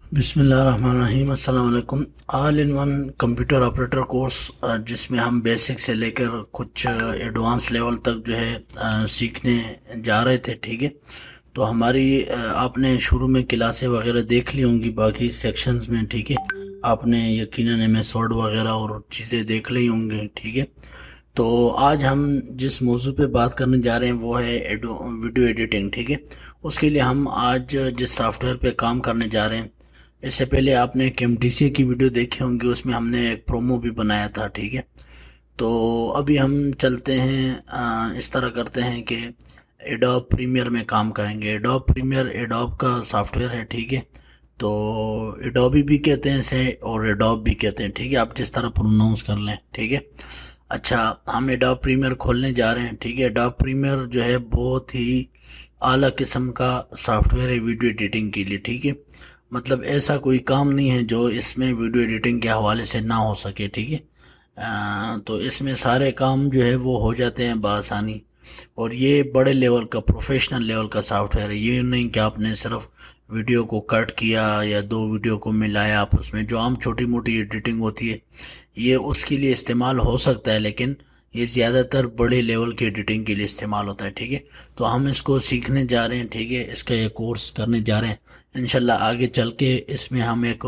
बिस्मिल्लाहिर्रहमानिर्रहीम अस्सलाम वालेकुम। All in one computer operator course, जिसमें हम बेसिक से लेकर कुछ एडवांस लेवल तक जो है सीखने जा रहे थे। ठीक है, तो हमारी आपने शुरू में क्लासें वगैरह देख ली होंगी बाकी सेक्शंस में। ठीक है, आपने यकीनन एमएस वर्ड वगैरह और चीज़ें देख ली होंगी। ठीक है, तो आज हम जिस मौजू पे बात करने जा रहे हैं वो है वीडियो एडिटिंग। ठीक है, उसके लिए हम आज जिस सॉफ्टवेयर पे काम करने जा रहे हैं, इससे पहले आपने केएमटीसी की वीडियो देखी होंगी, उसमें हमने एक प्रोमो भी बनाया था। ठीक है, तो अभी हम चलते हैं, इस तरह करते हैं कि एडोब प्रीमियर में काम करेंगे। एडोब प्रीमियर एडोब का सॉफ्टवेयर है। ठीक है, तो एडोबी भी कहते हैं इसे और एडोब भी कहते हैं। ठीक है, आप जिस तरह प्रोनाउंस कर लें। ठीक है, अच्छा, हम एडोब प्रीमियर खोलने जा रहे हैं। ठीक है, एडोब प्रीमियर जो है बहुत ही आला किस्म का सॉफ्टवेयर है वीडियो एडिटिंग के लिए। ठीक है, मतलब ऐसा कोई काम नहीं है जो इसमें वीडियो एडिटिंग के हवाले से ना हो सके। ठीक है, तो इसमें सारे काम जो है वो हो जाते हैं बआसानी। और ये बड़े लेवल का प्रोफेशनल लेवल का सॉफ्टवेयर है। ये नहीं कि आपने सिर्फ वीडियो को कट किया या दो वीडियो को मिलाया आपस में, जो आम छोटी मोटी एडिटिंग होती है ये उसके लिए इस्तेमाल हो सकता है, लेकिन ये ज़्यादातर बड़े लेवल की एडिटिंग के लिए इस्तेमाल होता है। ठीक है, तो हम इसको सीखने जा रहे हैं। ठीक है, इसका ये कोर्स करने जा रहे हैं। इंशाल्लाह आगे चल के इसमें हम एक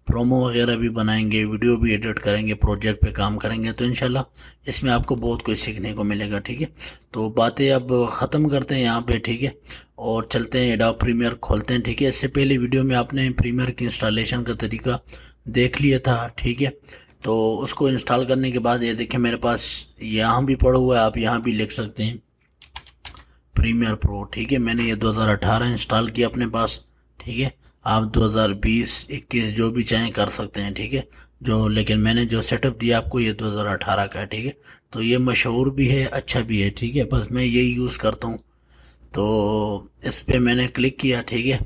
प्रोमो वगैरह भी बनाएंगे, वीडियो भी एडिट करेंगे, प्रोजेक्ट पे काम करेंगे, तो इंशाल्लाह इसमें आपको बहुत कुछ सीखने को मिलेगा। ठीक है, तो बातें अब ख़त्म करते हैं यहाँ पे। ठीक है, और चलते हैं एडोब प्रीमियर खोलते हैं। ठीक है, इससे पहले वीडियो में आपने प्रीमियर की इंस्टॉलेशन का तरीका देख लिया था। ठीक है, तो उसको इंस्टॉल करने के बाद ये देखें मेरे पास यहाँ भी पड़ा हुआ है, आप यहाँ भी लिख सकते हैं प्रीमियर प्रो। ठीक है, मैंने ये 2018 इंस्टॉल किया अपने पास। ठीक है, आप 2020-21 जो भी चाहें कर सकते हैं। ठीक है, जो लेकिन मैंने जो सेटअप दिया आपको ये 2018 का है। ठीक है, तो ये मशहूर भी है, अच्छा भी है। ठीक है, बस मैं यही यूज़ करता हूँ। तो इस पे मैंने क्लिक किया। ठीक है,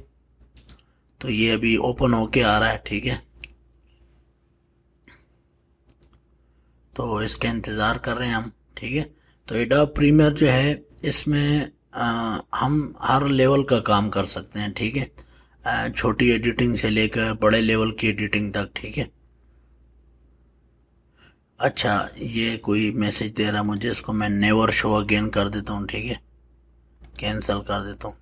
तो ये अभी ओपन होके आ रहा है। ठीक है, तो इसका इंतज़ार कर रहे हैं हम। ठीक है, तो एडोब प्रीमियर जो है इसमें हम हर लेवल का काम कर सकते हैं। ठीक है, छोटी एडिटिंग से लेकर बड़े लेवल की एडिटिंग तक। ठीक है, अच्छा, ये कोई मैसेज दे रहा है मुझे, इसको मैं नेवर शो अगेन कर देता हूँ। ठीक है, कैंसिल कर देता हूँ।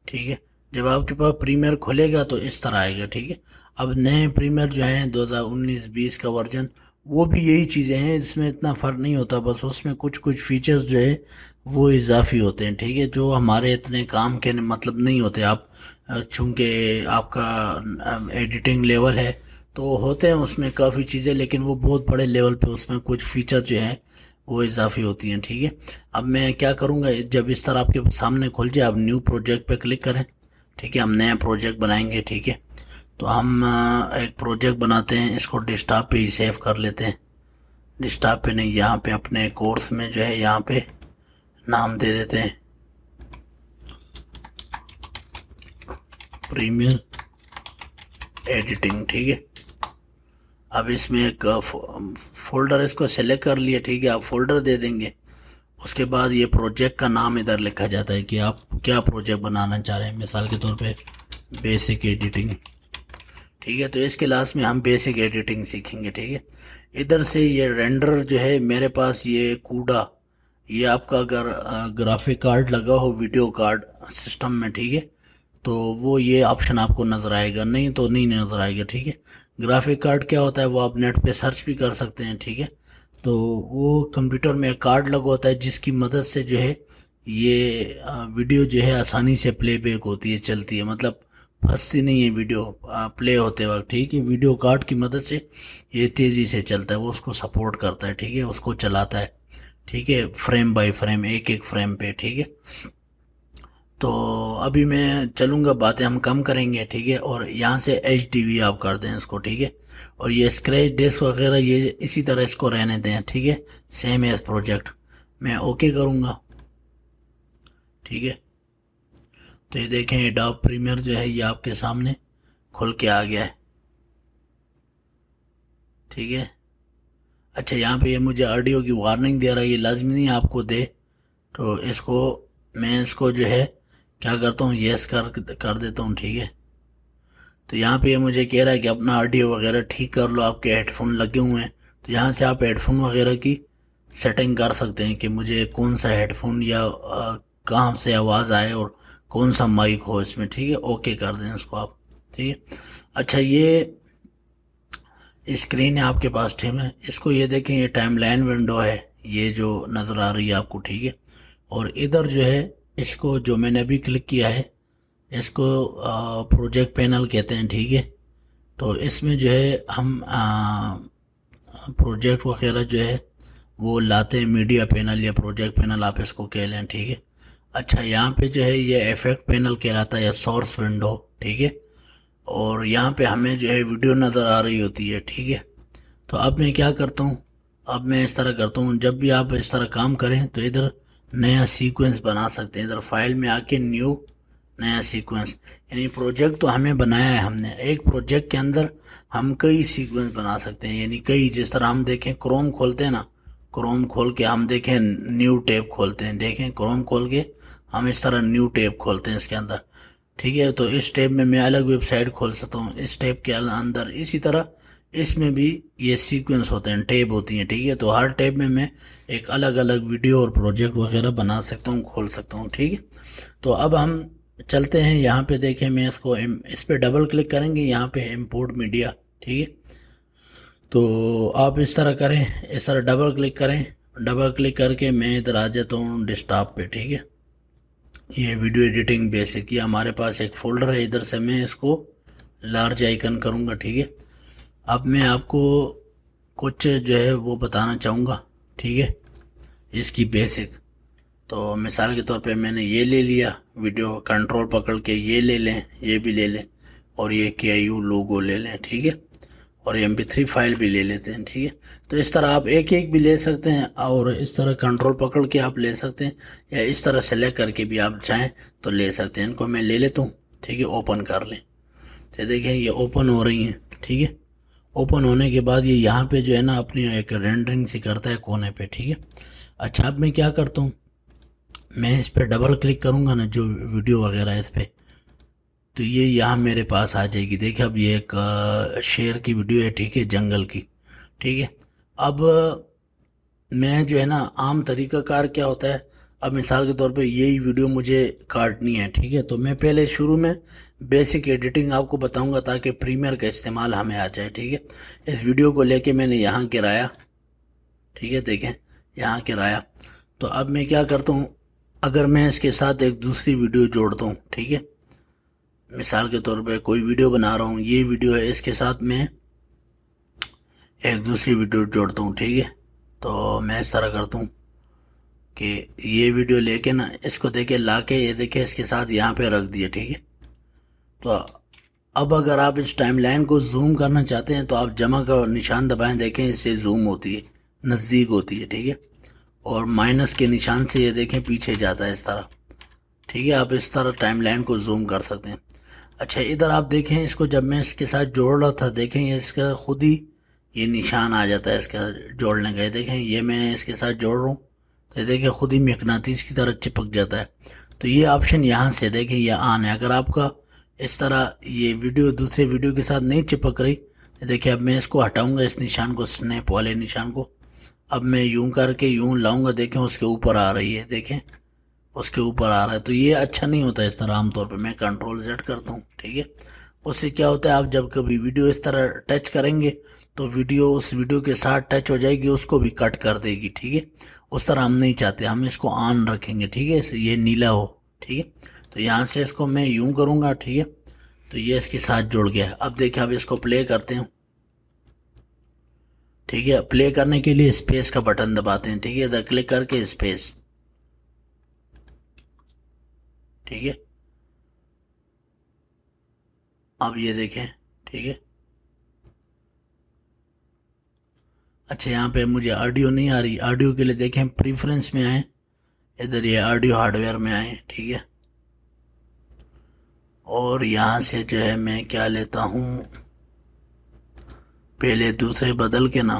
ठीक है, जब आपके पास प्रीमियर खुलेगा तो इस तरह आएगा। ठीक है, अब नए प्रीमियर जो हैं 2019-20 का वर्जन, वो भी यही चीज़ें हैं, इसमें इतना फ़र्क नहीं होता, बस उसमें कुछ कुछ फीचर्स जो है वो इजाफी होते हैं। ठीक है, जो हमारे इतने काम के मतलब नहीं होते। आप चूँकि आपका एडिटिंग लेवल है तो होते हैं उसमें काफ़ी चीज़ें, लेकिन वो बहुत बड़े लेवल पे उसमें कुछ फीचर जो हैं वो इजाफी होती हैं। ठीक है, अब मैं क्या करूँगा, जब इस तरह आपके सामने खुल जाए, आप न्यू प्रोजेक्ट पे क्लिक करें। ठीक है, हम नया प्रोजेक्ट बनाएंगे। ठीक है, तो हम एक प्रोजेक्ट बनाते हैं, इसको डेस्कटॉप पे ही सेव कर लेते हैं। डेस्कटॉप पे नहीं, यहाँ पे अपने कोर्स में जो है यहाँ पे नाम दे देते हैं प्रीमियर एडिटिंग। ठीक है, अब इसमें एक फोल्डर इसको सेलेक्ट कर लिया। ठीक है, आप फोल्डर दे देंगे, उसके बाद ये प्रोजेक्ट का नाम इधर लिखा जाता है कि आप क्या प्रोजेक्ट बनाना चाह रहे हैं। मिसाल के तौर पे बेसिक एडिटिंग। ठीक है, तो इस क्लास में हम बेसिक एडिटिंग सीखेंगे। ठीक है, इधर से ये रेंडर जो है मेरे पास, ये कूडा, ये आपका अगर ग्राफिक कार्ड लगा हो वीडियो कार्ड सिस्टम में, ठीक है, तो वो ये ऑप्शन आपको नज़र आएगा, नहीं तो नहीं नज़र आएगा। ठीक है, ग्राफिक कार्ड क्या होता है वो आप नेट पे सर्च भी कर सकते हैं। ठीक है, तो वो कंप्यूटर में एक कार्ड लगा होता है जिसकी मदद से जो है ये वीडियो जो है आसानी से प्लेबैक होती है, चलती है, मतलब फंसती नहीं है वीडियो प्ले होते वक्त। ठीक है, वीडियो कार्ड की मदद से ये तेज़ी से चलता है, वो उसको सपोर्ट करता है। ठीक है, उसको चलाता है। ठीक है, फ्रेम बाय फ्रेम, एक एक फ्रेम पे। ठीक है, तो अभी मैं चलूँगा, बातें हम कम करेंगे। ठीक है, और यहाँ से HDV आप कर दें इसको। ठीक है, और ये स्क्रैच डिस्क वगैरह ये इसी तरह इसको रहने दें। ठीक है, सेम एज प्रोजेक्ट, मैं ओके करूँगा। ठीक है, तो ये देखें एडोब प्रीमियर जो है ये आपके सामने खुल के आ गया है। ठीक है, अच्छा, यहाँ पे ये मुझे ऑडियो की वार्निंग दे रहा है, ये लाजमी नहीं आपको दे, तो इसको मैं इसको जो है क्या करता हूँ, येस कर देता हूँ, ठीक है। तो यहाँ पे ये मुझे कह रहा है कि अपना ऑडियो वगैरह ठीक कर लो, आपके हेडफोन लगे हुए हैं। तो यहाँ से आप हेडफोन वगैरह की सेटिंग कर सकते हैं कि मुझे कौन सा हेडफोन या कहाँ से आवाज़ आए और कौन सा माइक हो इसमें, ठीक है। ओके कर दें इसको आप, ठीक है। अच्छा, ये स्क्रीन है आपके पास, ठीक है। इसको ये देखें, ये टाइमलाइन विंडो है, ये जो नज़र आ रही है आपको, ठीक है। और इधर जो है, इसको जो मैंने अभी क्लिक किया है, इसको प्रोजेक्ट पैनल कहते हैं, ठीक है। तो इसमें जो है हम प्रोजेक्ट वगैरह जो है वो लाते हैं, मीडिया पैनल या प्रोजेक्ट पैनल आप इसको कह लें, ठीक है। अच्छा, यहाँ पे जो है ये इफेक्ट पैनल कहलाता है या सोर्स विंडो, ठीक है। और यहाँ पे हमें जो है वीडियो नज़र आ रही होती है, ठीक है। तो अब मैं क्या करता हूँ, अब मैं इस तरह करता हूँ, जब भी आप इस तरह काम करें तो इधर नया सीक्वेंस बना सकते हैं। इधर फाइल में आके न्यू, नया सीक्वेंस, यानी प्रोजेक्ट तो हमें बनाया है हमने, एक प्रोजेक्ट के अंदर हम कई सीक्वेंस बना सकते हैं, यानी कई, जिस तरह हम देखें क्रोम खोलते हैं ना, क्रोम खोल के हम देखें न्यू टैब खोलते हैं, देखें क्रोम खोल के हम इस तरह न्यू टैब खोलते हैं इसके अंदर, ठीक है। तो इस टैब में मैं अलग वेबसाइट खोल सकता हूँ इस टैब के अंदर। इसी तरह इसमें भी ये सीक्वेंस होते हैं, टैब होती हैं, ठीक है। तो हर टैब में मैं एक अलग अलग वीडियो और प्रोजेक्ट वगैरह बना सकता हूँ, खोल सकता हूँ, ठीक है। तो अब हम चलते हैं यहाँ पे, देखें मैं इसको इस पर डबल क्लिक करेंगे, यहाँ पे इंपोर्ट मीडिया, ठीक है। तो आप इस तरह करें, इस तरह डबल क्लिक करें, डबल क्लिक करके मैं इधर आ जाता हूँ डेस्कटॉप पे, ठीक है। ये वीडियो एडिटिंग बेसिक, ये हमारे पास एक फ़ोल्डर है, इधर से मैं इसको लार्ज आइकन करूँगा, ठीक है। अब मैं आपको कुछ जो है वो बताना चाहूँगा, ठीक है, इसकी बेसिक। तो मिसाल के तौर पे मैंने ये ले लिया वीडियो, कंट्रोल पकड़ के ये ले लें, ये भी ले लें, और ये KIU लोगो ले लें, ठीक है। और MP3 फाइल भी ले लेते हैं, ठीक है। तो इस तरह आप एक एक भी ले सकते हैं, और इस तरह कंट्रोल पकड़ के आप ले सकते हैं, या इस तरह सेलेक्ट करके भी आप चाहें तो ले सकते हैं। इनको मैं ले लेता हूँ, ठीक है, ओपन कर लें। तो देखें ये ओपन हो रही हैं, ठीक है। ओपन होने के बाद ये यहाँ पे जो है ना अपनी एक रेंडरिंग सी करता है कोने पे, ठीक है। अच्छा, अब मैं क्या करता हूँ, मैं इस पर डबल क्लिक करूँगा ना, जो वीडियो वगैरह है इस पर, तो ये यहाँ मेरे पास आ जाएगी। देखिए अब ये एक शेर की वीडियो है, ठीक है, जंगल की, ठीक है। अब मैं जो है ना, आम तरीकाकार क्या होता है, अब मिसाल के तौर पे यही वीडियो मुझे काटनी है, ठीक है। तो मैं पहले शुरू में बेसिक एडिटिंग आपको बताऊंगा ताकि प्रीमियर का इस्तेमाल हमें आ जाए, ठीक है। इस वीडियो को लेके मैंने यहाँ गिराया, ठीक है, देखें यहाँ गिराया। तो अब मैं क्या करता हूँ, अगर मैं इसके साथ एक दूसरी वीडियो जोड़ता हूँ, ठीक है, मिसाल के तौर पे कोई वीडियो बना रहा हूँ, ये वीडियो है, इसके साथ मैं एक दूसरी वीडियो जोड़ता हूँ, ठीक है। तो मैं इस तरह करता हूँ कि ये वीडियो लेके ना, इसको देखे ला के, ये देखे इसके साथ यहाँ पे रख दिए, ठीक है। तो अब अगर आप इस टाइमलाइन को जूम करना चाहते हैं तो आप जमा का निशान दबाएं, देखें इससे जूम होती है, नज़दीक होती है, ठीक है। और माइनस के निशान से ये देखें पीछे जाता है इस तरह, ठीक है। आप इस तरह टाइमलाइन को जूम कर सकते हैं। अच्छा, इधर आप देखें, इसको जब मैं इसके साथ जोड़ रहा था, देखें ये इसका खुद ही ये निशान आ जाता है इसका जोड़ने का। ये देखें, ये मैंने इसके साथ जोड़ रहा हूँ तो ये देखें खुद ही मकनातीस की तरह चिपक जाता है। तो ये ऑप्शन यहाँ से देखें ये ऑन है। अगर आपका इस तरह ये वीडियो दूसरे वीडियो के साथ नहीं चिपक रही, तो देखिए अब मैं इसको हटाऊँगा, इस निशान को, स्नैप वाले निशान को। अब मैं यूं करके यूं लाऊंगा, देखें उसके ऊपर आ रही है, देखें उसके ऊपर आ रहा है। तो ये अच्छा नहीं होता इस तरह। आमतौर पे मैं कंट्रोल Z करता हूँ, ठीक है। उससे क्या होता है, आप जब कभी वीडियो इस तरह टच करेंगे तो वीडियो उस वीडियो के साथ टच हो जाएगी, उसको भी कट कर देगी, ठीक है। उस तरह हम नहीं चाहते, हम इसको ऑन रखेंगे, ठीक है, ये नीला हो, ठीक है। तो यहाँ से इसको मैं यूं करूँगा, ठीक है। तो ये इसके साथ जुड़ गया। अब देखिए, अब इसको प्ले करते हैं, ठीक है। प्ले करने के लिए स्पेस का बटन दबाते हैं, ठीक है, इधर क्लिक करके स्पेस, ठीक है। अब ये देखें, ठीक है। अच्छा, यहाँ पे मुझे ऑडियो नहीं आ रही, ऑडियो के लिए देखें प्रीफरेंस में आए, इधर ये ऑडियो हार्डवेयर में आए, ठीक है। और यहाँ से जो है मैं क्या लेता हूँ, पहले दूसरे बदल के ना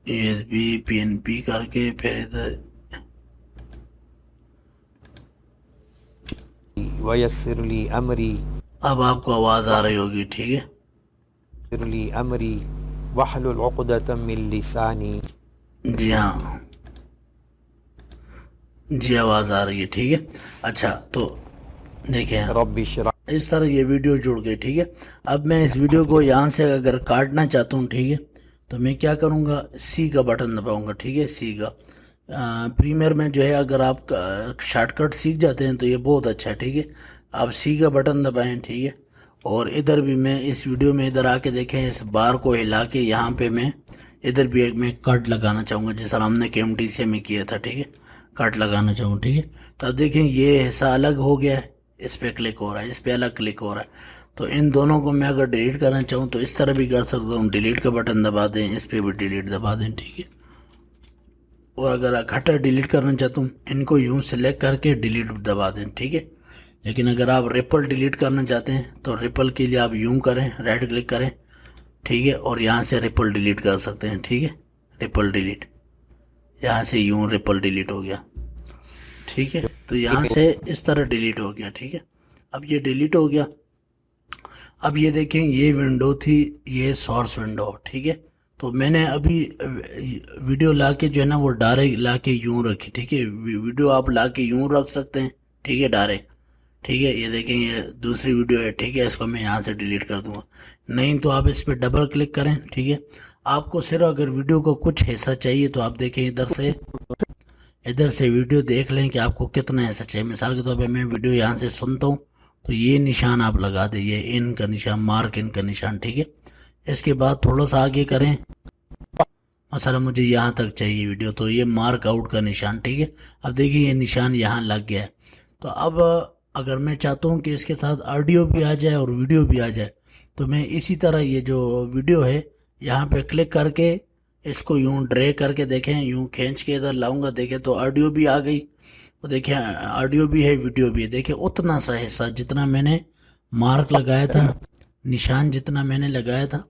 USB PNP करके, फिर इधर वयस्सिर ली अमरी अब आपको आवाज़ आ रही होगी, ठीक है। यस्सिर ली अमरी वहलुल उक़दतम मिन लिसानी। जी हाँ, जी आवाज़ आ रही है, ठीक है। अच्छा, तो देखिए रब्बि इश्रह इस तरह ये वीडियो जुड़ गई, ठीक है। अब मैं इस वीडियो को यहाँ से अगर काटना चाहता हूँ, ठीक है, तो मैं क्या करूँगा, सी का बटन दबाऊँगा, ठीक है, सी का। प्रीमियर में जो है अगर आप शॉर्टकट सीख जाते हैं तो ये बहुत अच्छा है, ठीक है। आप सी का बटन दबाएं, ठीक है। और इधर भी मैं इस वीडियो में इधर आके देखें, इस बार को हिला के यहाँ पे मैं इधर भी एक मैं कट लगाना चाहूँगा, जिस तरह हमने KMTC में किया था, ठीक है। कट लगाना चाहूँ, ठीक है। तो अब देखें ये हिस्सा अलग हो गया है, इस पर क्लिक हो रहा है, इस पर अलग क्लिक हो रहा है। तो इन दोनों को मैं अगर डिलीट करना चाहूँ तो इस तरह भी कर सकता हूँ, डिलीट का बटन दबा दें, इस पर भी डिलीट दबा दें, ठीक है। और अगर इकट्ठा डिलीट करना चाहता हूँ, इनको यूँ सेलेक्ट करके डिलीट दबा दें, ठीक है। लेकिन अगर आप रिपल डिलीट करना चाहते हैं तो रिपल के लिए आप यूँ करें, राइट क्लिक करें, ठीक है, और यहाँ से रिपल डिलीट कर सकते हैं, ठीक है। रिपल डिलीट, यहाँ से यूँ रिपल डिलीट हो गया, ठीक है। तो यहाँ से इस तरह डिलीट हो गया, ठीक है। अब ये डिलीट हो गया। अब ये देखें, ये विंडो थी, ये सोर्स विंडो, ठीक है। तो मैंने अभी वीडियो ला के जो है ना वो डायरेक्ट ला के यूँ रखी, ठीक है। वीडियो आप ला के यूँ रख सकते हैं, ठीक है, डायरेक्ट, ठीक है। ये देखें, ये दूसरी वीडियो है, ठीक है। इसको मैं यहाँ से डिलीट कर दूंगा। नहीं तो आप इस पर डबल क्लिक करें, ठीक है। आपको सिर्फ अगर वीडियो को कुछ हिस्सा चाहिए तो आप देखें इधर से वीडियो देख लें कि आपको कितना हिस्सा चाहिए। मिसाल के तौर पे मैं वीडियो यहाँ से सुनता हूँ तो ये निशान आप लगा दें, ये इन का निशान, मार्क इन का निशान, ठीक है। इसके बाद थोड़ा सा आगे करें, मसला मुझे यहाँ तक चाहिए वीडियो, तो ये मार्क आउट का निशान, ठीक है। अब देखिए ये निशान यहाँ लग गया है। तो अब अगर मैं चाहता हूँ कि इसके साथ ऑडियो भी आ जाए और वीडियो भी आ जाए, तो मैं इसी तरह ये जो वीडियो है यहाँ पे क्लिक करके इसको यूँ ड्रैग करके देखें, यूँ खींच के इधर लाऊंगा, देखें तो ऑडियो भी आ गई। तो देखें ऑडियो भी है, वीडियो भी है। देखें उतना सा हिस्सा जितना मैंने मार्क लगाया था, निशान जितना मैंने लगाया था,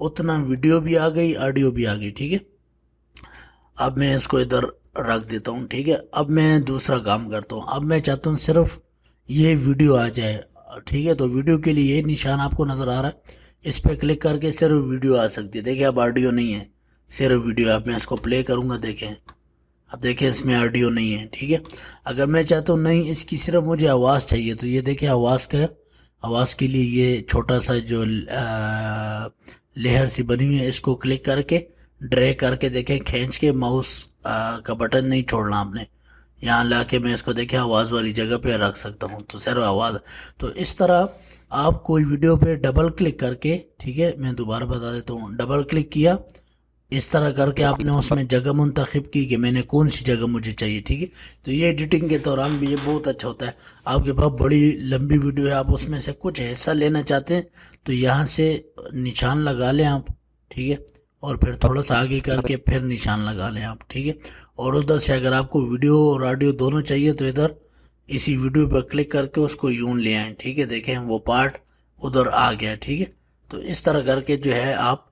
उतना वीडियो भी आ गई, ऑडियो भी आ गई, ठीक है। अब मैं इसको इधर रख देता हूँ, ठीक है। अब मैं दूसरा काम करता हूँ। अब मैं चाहता हूँ सिर्फ ये वीडियो आ जाए, ठीक है। तो वीडियो के लिए ये निशान आपको नज़र आ रहा है, इस पर क्लिक करके सिर्फ वीडियो आ सकती है। देखिए अब ऑडियो नहीं है, सिर्फ वीडियो। अब मैं इसको प्ले करूँगा, देखें, अब देखें इसमें ऑडियो नहीं है, ठीक है। अगर मैं चाहता हूँ नहीं इसकी सिर्फ मुझे आवाज़ चाहिए, तो ये देखें आवाज़ के लिए ये छोटा सा जो लेयर सी बनी हुई है, इसको क्लिक करके ड्रैग करके देखें, खींच के माउस का बटन नहीं छोड़ना आपने, यहाँ ला के मैं इसको देखें आवाज़ वाली जगह पे रख सकता हूँ, तो सिर्फ आवाज़। तो इस तरह आप कोई वीडियो पे डबल क्लिक करके, ठीक है, मैं दोबारा बता देता हूँ, डबल क्लिक किया, इस तरह करके आपने उसमें जगह मुंतखब की कि मैंने कौन सी जगह मुझे चाहिए, ठीक है। तो ये एडिटिंग के दौरान भी ये बहुत अच्छा होता है। आपके पास बड़ी लंबी वीडियो है, आप उसमें से कुछ हिस्सा लेना चाहते हैं तो यहाँ से निशान लगा लें आप, ठीक है, और फिर थोड़ा सा आगे करके फिर निशान लगा लें आप, ठीक है। और उधर से अगर आपको वीडियो और ऑडियो दोनों चाहिए तो इधर इसी वीडियो पर क्लिक करके उसको यूं ले आएँ, ठीक है। देखें वो पार्ट उधर आ गया, ठीक है। तो इस तरह करके जो है आप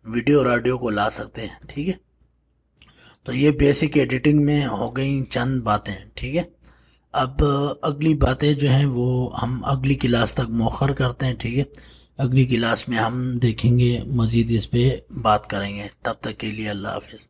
वीडियो और ऑडियो को ला सकते हैं, ठीक है। तो ये बेसिक एडिटिंग में हो गई चंद बातें, ठीक है। अब अगली बातें जो हैं वो हम अगली क्लास तक मौखर करते हैं, ठीक है। अगली क्लास में हम देखेंगे, मज़ीद इस पे बात करेंगे। तब तक के लिए अल्लाह हाफिज़।